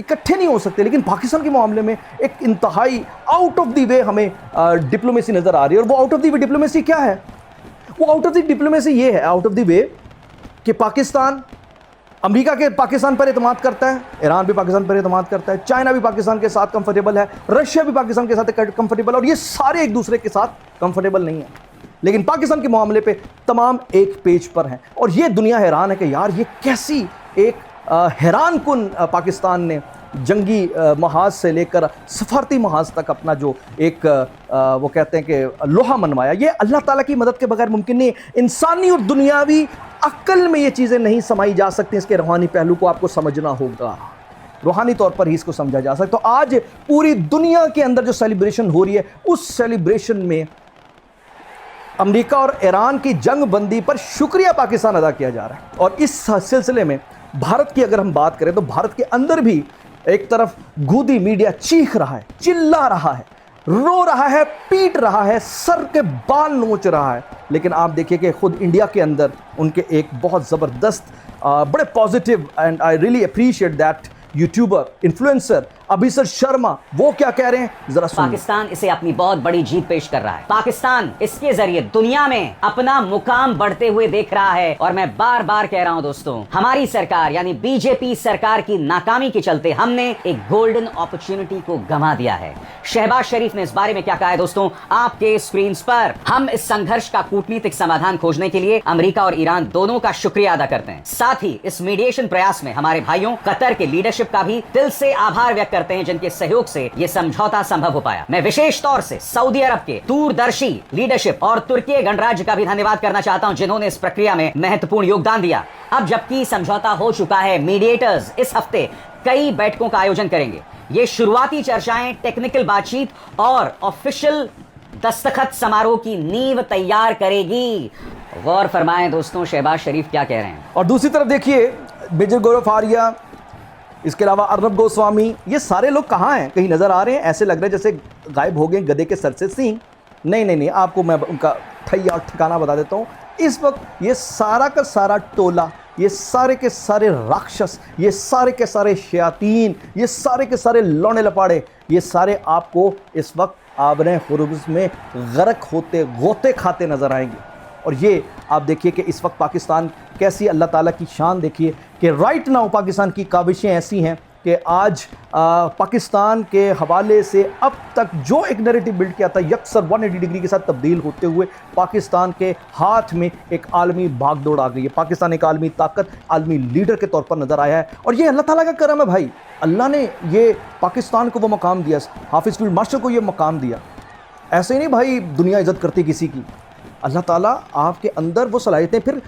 اکٹھے نہیں ہو سکتے. لیکن پاکستان کے معاملے میں ایک انتہائی آؤٹ آف دی وے ہمیں ڈپلومیسی نظر آ رہی ہے. اور وہ out of the way diplomacy کیا ہے؟ وہ آؤٹ آف دی ڈپلومیسی یہ ہے آؤٹ آف دی وے کہ پاکستان امریکہ کے پاکستان پر اعتماد کرتا ہے, ایران بھی پاکستان پر اعتماد کرتا ہے, چائنا بھی پاکستان کے ساتھ کمفرٹیبل ہے, رشیا بھی پاکستان کے ساتھ کمفرٹیبل, اور یہ سارے ایک دوسرے کے ساتھ کمفرٹیبل نہیں ہیں. لیکن پاکستان کے معاملے پہ تمام ایک پیج پر ہیں. اور یہ دنیا حیران ہے کہ یار یہ کیسی ایک حیران کن پاکستان نے جنگی محاذ سے لے کر سفارتی محاذ تک اپنا جو ایک وہ کہتے ہیں کہ لوہا منوایا. یہ اللہ تعالیٰ کی مدد کے بغیر ممکن نہیں. انسانی اور دنیاوی عقل میں یہ چیزیں نہیں سمائی جا سکتی. اس کے روحانی پہلو کو آپ کو سمجھنا ہوگا, روحانی طور پر ہی اس کو سمجھا جا سکتا. تو آج پوری دنیا کے اندر جو سیلیبریشن ہو رہی ہے, اس سیلیبریشن میں امریکہ اور ایران کی جنگ بندی پر شکریہ پاکستان ادا کیا جا رہا ہے. اور اس سلسلے میں بھارت کی اگر ہم بات کریں تو بھارت کے اندر بھی ایک طرف گودی میڈیا چیخ رہا ہے, چلا رہا ہے, رو رہا ہے, پیٹ رہا ہے, سر کے بال نوچ رہا ہے. لیکن آپ دیکھیے کہ خود انڈیا کے اندر ان کے ایک بہت زبردست بڑے positive and I really appreciate that YouTuber influencer Abhisar Sharma, وہ کیا کہہ رہے ہیں ذرا سنیے. پاکستان اسے اپنی بہت بڑی جیت پیش کر رہا ہے. پاکستان اس کے ذریعے دنیا میں اپنا مقام بڑھتے ہوئے دیکھ رہا ہے. اور میں بار بار کہہ رہا ہوں دوستوں, ہماری سرکار یعنی بی جے پی سرکار کی ناکامی کے چلتے ہم نے ایک گولڈن اپرچونٹی کو گنوا دیا ہے. شہباز شریف نے اس بارے میں کیا کہا ہے دوستوں, آپ کے اسکرینز پر. ہم اس سنگھرش کا کورٹنیتک سمادھان کھوجنے کے لیے امریکہ اور ایران دونوں کا شکریہ ادا کرتے ہیں. ساتھ ہی اس میڈیشن پریاس میں ہمارے بھائیوں قطر کے لیڈرشپ کا بھی دل سے آبھار ویکت کرتے ہیں, جن کے سہیوگ سے یہ سمجھوتا سمبھو ہو پایا. میں وشیش طور سے سعودی عرب کے دوردرشی لیڈرشپ اور ترکی گنراج کا بھی دھنیواد کرنا چاہتا ہوں, جنہوں نے اس پرکریا میں مہتوپورن یوگدان دیا. اب جبکہ سمجھوتا ہو چکا ہے, میڈیٹرز اس ہفتے کئی بیٹھکوں کا آیوجن کریں گے. یہ شروعاتی چرچائیں ٹیکنیکل بات چیت اور آفیشل دستخط سماروہ کی نیو تیار کرے گی. غور فرمائیں دوستوں شہباز شریف کیا کہہ رہے ہیں. اور دوسری طرف دیکھیے میجر گورو فاریا, اس کے علاوہ ارنب گوسوامی, یہ سارے لوگ کہاں ہیں؟ کہیں نظر آ رہے ہیں؟ ایسے لگ رہا ہے جیسے غائب ہو گئے گدے کے سر سے سینگ. نہیں, آپ کو میں ان کا ٹھیا اور ٹھکانہ بتا دیتا ہوں. اس وقت یہ سارا کا سارا ٹولہ, یہ سارے کے سارے راکشس, یہ سارے کے سارے شیاطین, یہ سارے کے سارے لونے لپاڑے, یہ سارے آپ کو اس وقت آبریں خروز میں غرق ہوتے غوطے کھاتے نظر آئیں گے. اور یہ آپ دیکھیے کہ اس وقت پاکستان کیسی, اللہ تعالیٰ کی شان دیکھیے کہ رائٹ ناؤ پاکستان کی کاوشیں ایسی ہیں کہ آج پاکستان کے حوالے سے اب تک جو ایک نیریٹو بلڈ کیا تھا یکسر 180 ڈگری کے ساتھ تبدیل ہوتے ہوئے پاکستان کے ہاتھ میں ایک عالمی بھاگ دوڑ آ گئی ہے. پاکستان ایک عالمی طاقت, عالمی لیڈر کے طور پر نظر آیا ہے. اور یہ اللہ تعالیٰ کا کرم ہے بھائی. اللہ نے یہ پاکستان کو وہ مقام دیا, حافظ فیلڈ مارشل کو یہ مقام دیا. ایسے ہی نہیں بھائی دنیا عزت کرتی کسی کی. اللہ تعالیٰ آپ کے اندر وہ صلاحیتیں پھر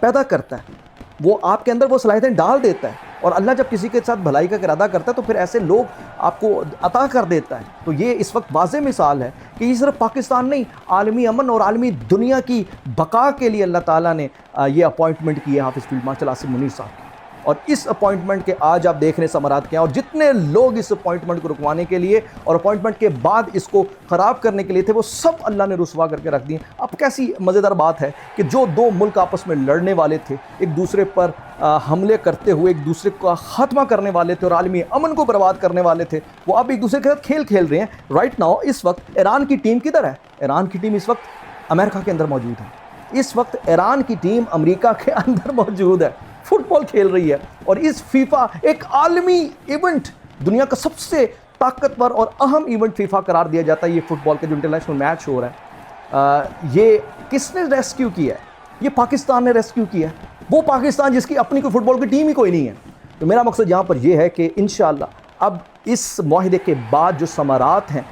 پیدا کرتا ہے, وہ آپ کے اندر وہ صلاحیتیں ڈال دیتا ہے. اور اللہ جب کسی کے ساتھ بھلائی کا ارادہ کرتا ہے تو پھر ایسے لوگ آپ کو عطا کر دیتا ہے. تو یہ اس وقت واضح مثال ہے کہ یہ صرف پاکستان نہیں, عالمی امن اور عالمی دنیا کی بقا کے لیے اللہ تعالیٰ نے یہ اپوائنٹمنٹ کی ہے حافظ فیلڈ مارشل عاصم منیر صاحب کی. اور اس اپوائنٹمنٹ کے آج آپ دیکھ رہے ہیں ثمرات کیا ہیں. اور جتنے لوگ اس اپوائنٹمنٹ کو رکوانے کے لیے اور اپوائنٹمنٹ کے بعد اس کو خراب کرنے کے لیے تھے, وہ سب اللہ نے رسوا کر کے رکھ دیے. اب کیسی مزیدار بات ہے کہ جو دو ملک آپس میں لڑنے والے تھے, ایک دوسرے پر حملے کرتے ہوئے ایک دوسرے کا خاتمہ کرنے والے تھے اور عالمی امن کو برباد کرنے والے تھے, وہ اب ایک دوسرے کے ساتھ کھیل کھیل رہے ہیں. رائٹ ناؤ اس وقت ایران کی ٹیم کدھر ہے؟ ایران کی ٹیم اس وقت امریکہ کے اندر موجود ہے. اس وقت ایران کی ٹیم امریکہ کے اندر موجود ہے, فٹ بال کھیل رہی ہے. اور اس فیفا ایک عالمی ایونٹ, دنیا کا سب سے طاقتور اور اہم ایونٹ فیفا قرار دیا جاتا ہے. یہ فٹ بال کا جو انٹرنیشنل میچ ہو رہا ہے, یہ کس نے ریسکیو کیا ہے؟ یہ پاکستان نے ریسکیو کیا ہے. وہ پاکستان جس کی اپنی کوئی فٹ بال کی ٹیم ہی کوئی نہیں ہے. تو میرا مقصد یہاں پر یہ ہے کہ انشاءاللہ اب اس معاہدے کے بعد جو ثمرات ہیں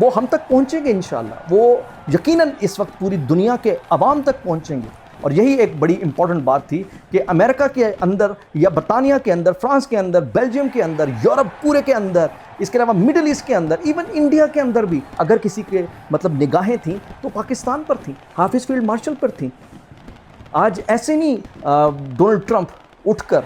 وہ ہم تک پہنچیں گے انشاءاللہ, وہ یقیناً اس وقت پوری دنیا کے عوام تک پہنچیں گے. اور یہی ایک بڑی امپورٹنٹ بات تھی کہ امریکہ کے اندر یا برطانیہ کے اندر, فرانس کے اندر, بیلجیم کے اندر, یورپ پورے کے اندر, اس کے علاوہ مڈل ایسٹ کے اندر, ایون انڈیا کے اندر بھی اگر کسی کے مطلب نگاہیں تھیں تو پاکستان پر تھیں, حافظ فیلڈ مارشل پر تھیں. آج ایسے نہیں ڈونلڈ ٹرمپ اٹھ کر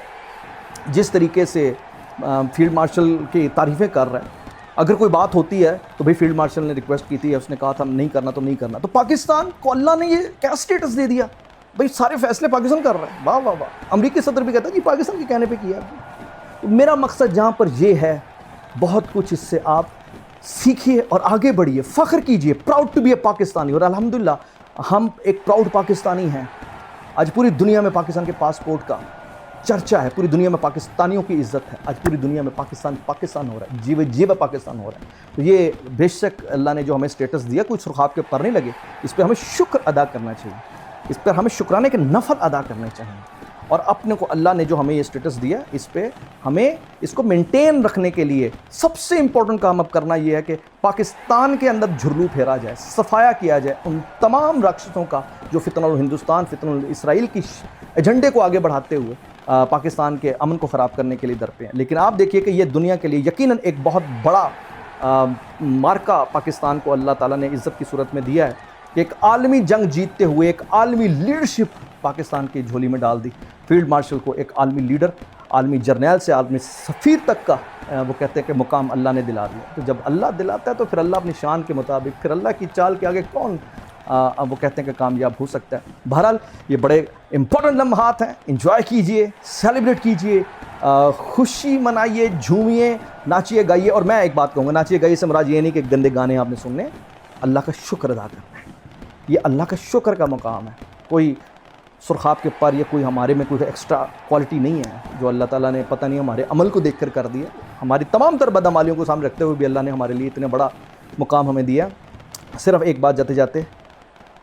جس طریقے سے فیلڈ مارشل کی تعریفیں کر رہے ہیں. اگر کوئی بات ہوتی ہے تو بھئی فیلڈ مارشل نے ریکویسٹ کی تھی, اس نے کہا تھا نہیں کرنا تو نہیں کرنا. تو پاکستان کو اللہ نے یہ کیا سٹیٹس دے دیا, بھئی سارے فیصلے پاکستان کر رہا ہے. واہ واہ واہ. امریکی صدر بھی کہتا ہے کہ پاکستان کے کہنے پہ کیا ہے. میرا مقصد جہاں پر یہ ہے، بہت کچھ اس سے آپ سیکھیے اور آگے بڑھیے، فخر کیجئے، پراؤڈ ٹو بی اے پاکستانی. اور الحمدللہ ہم ایک پراؤڈ پاکستانی ہیں. آج پوری دنیا میں پاکستان کے پاسپورٹ کا چرچا ہے، پوری دنیا میں پاکستانیوں کی عزت ہے. آج پوری دنیا میں پاکستان ہو رہا ہے، جیو پاکستان ہو رہا ہے. تو یہ بے شک اللہ نے جو ہمیں اسٹیٹس دیا، کوئی سرخاب کے اوپر نہیں لگے. اس پہ ہمیں شکر ادا کرنا چاہیے، اس پر ہمیں شکرانے کے نفل ادا کرنے چاہیے. اور اپنے کو اللہ نے جو ہمیں یہ اسٹیٹس دیا، اس پہ ہمیں اس کو مینٹین رکھنے کے لیے سب سے امپورٹنٹ کام اب کرنا یہ ہے کہ پاکستان کے اندر جھرلو پھیرا جائے، صفایا کیا جائے ان تمام راکشسوں کا جو فتنہ الہندوستان، فتنہ الاسرائیل کی ایجنڈے کو آگے بڑھاتے ہوئے پاکستان کے امن کو خراب کرنے کے لیے درپے ہیں. لیکن آپ دیکھیے کہ یہ دنیا کے لیے یقیناً ایک بہت بڑا مارکا پاکستان کو اللہ تعالیٰ نے عزت کی صورت میں دیا ہے کہ ایک عالمی جنگ جیتتے ہوئے ایک عالمی لیڈرشپ پاکستان کی جھولی میں ڈال دی. فیلڈ مارشل کو ایک عالمی لیڈر، عالمی جرنیل سے عالمی سفیر تک کا وہ کہتے ہیں کہ مقام اللہ نے دلا دیا. تو جب اللہ دلاتا ہے تو پھر اللہ اپنی شان کے مطابق، پھر اللہ کی چال کے آگے کون وہ کہتے ہیں کہ کامیاب ہو سکتا ہے. بہرحال یہ بڑے امپورٹنٹ لمحات ہیں، انجوائے کیجئے، سیلیبریٹ کیجئے، خوشی منائیے، جھومیے، ناچیے گائیے. اور میں ایک بات کہوں گا، ناچیے گائیے سے مراد یہ نہیں کہ گندے گانے آپ نے سننے، اللہ کا شکر ادا کرنا ہے. یہ اللہ کا شکر کا مقام ہے. کوئی سرخاب کے پر یا کوئی ہمارے میں کوئی ایکسٹرا کوالٹی نہیں ہے جو اللہ تعالیٰ نے پتہ نہیں ہمارے عمل کو دیکھ کر دیا. ہماری تمام تر بدعمالیوں کو سامنے رکھتے ہوئے بھی اللہ نے ہمارے لیے اتنا بڑا مقام ہمیں دیا. صرف ایک بات جاتے جاتے،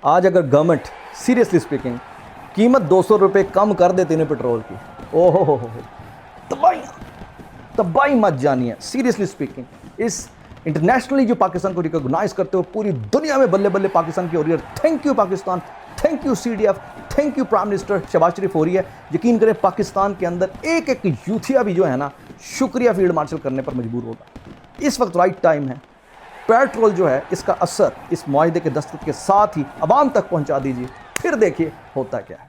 آج اگر گورنمنٹ سیریسلی اسپیکنگ قیمت 200 روپے کم کر دیتے انہیں پیٹرول کی، اوہ ہو تباہی مت جانی ہے. سیریسلی اسپیکنگ اس انٹرنیشنلی جو پاکستان کو ریکگنائز کرتے ہوئے پوری دنیا میں بلے بلے پاکستان کی ہو رہی ہے. Thank you Pakistan, thank you CDF، thank you prime minister Shehbaz Sharif ہو رہی ہے. یقین کریں پاکستان کے اندر ایک ایک یوتھیا بھی جو ہے نا شکریہ فیلڈ مارشل کرنے پر مجبور ہوگا. اس وقت رائٹ ٹائم ہے. پیٹرول جو ہے اس کا اثر اس معاہدے کے دستخط کے ساتھ ہی عوام تک پہنچا دیجیے، پھر دیکھیے ہوتا کیا ہے.